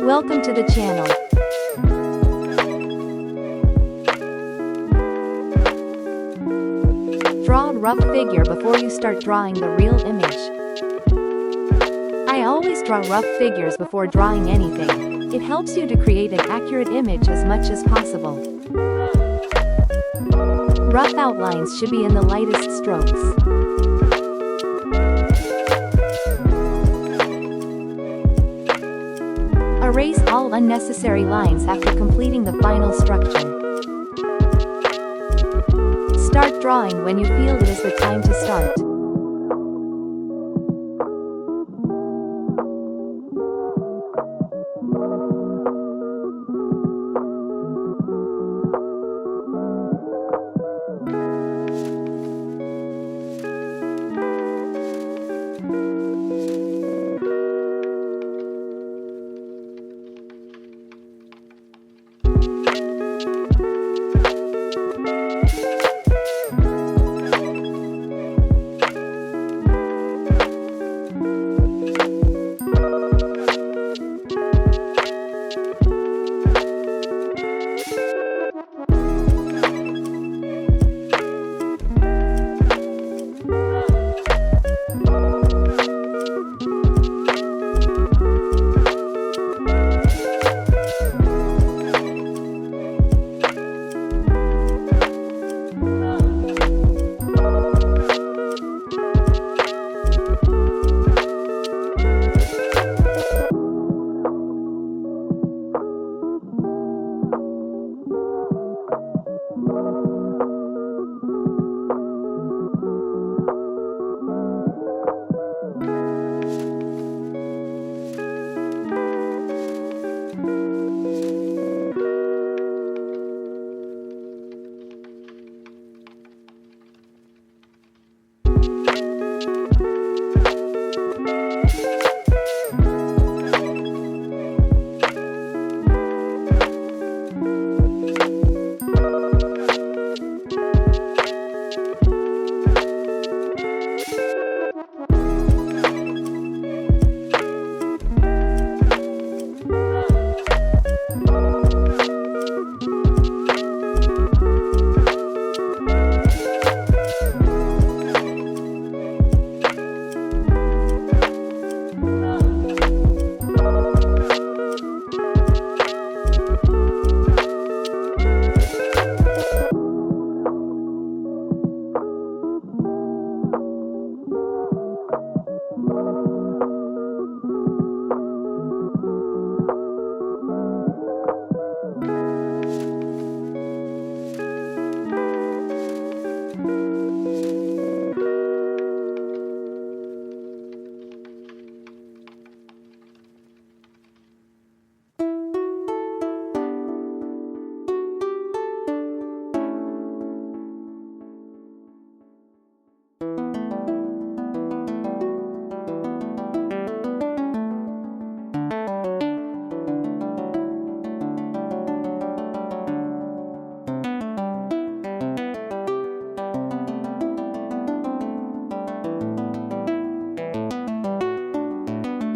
Welcome to the channel. Draw a rough figure before you start drawing the real image. I always draw rough figures before drawing anything. It helps you to create an accurate image as much as possible. Rough outlines should be in the lightest strokes. Erase all unnecessary lines after completing the final structure. Start drawing when you feel it is the time to start.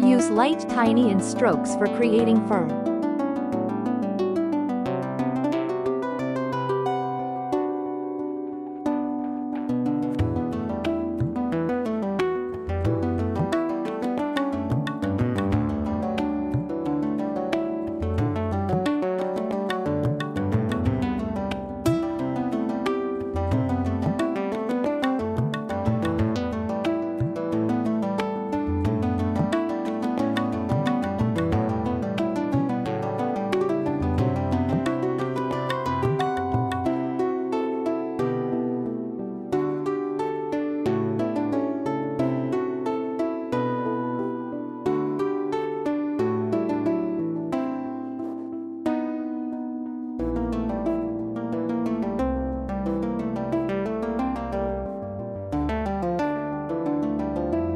Use light tiny in strokes for creating fur.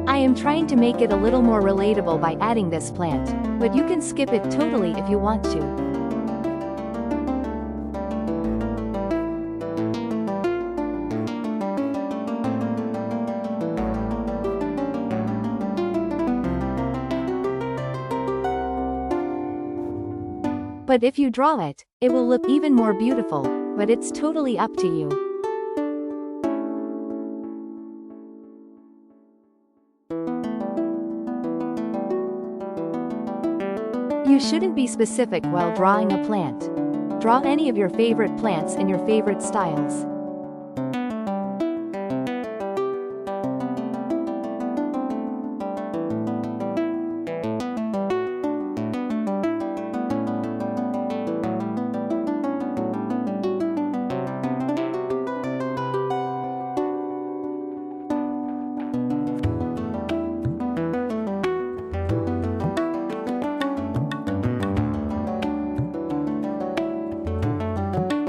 I am trying to make it a little more relatable by adding this plant, but you can skip it totally if you want to. But if you draw it, it will look even more beautiful, but it's totally up to you. You shouldn't be specific while drawing a plant. Draw any of your favorite plants in your favorite styles.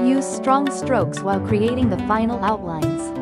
Use strong strokes while creating the final outlines.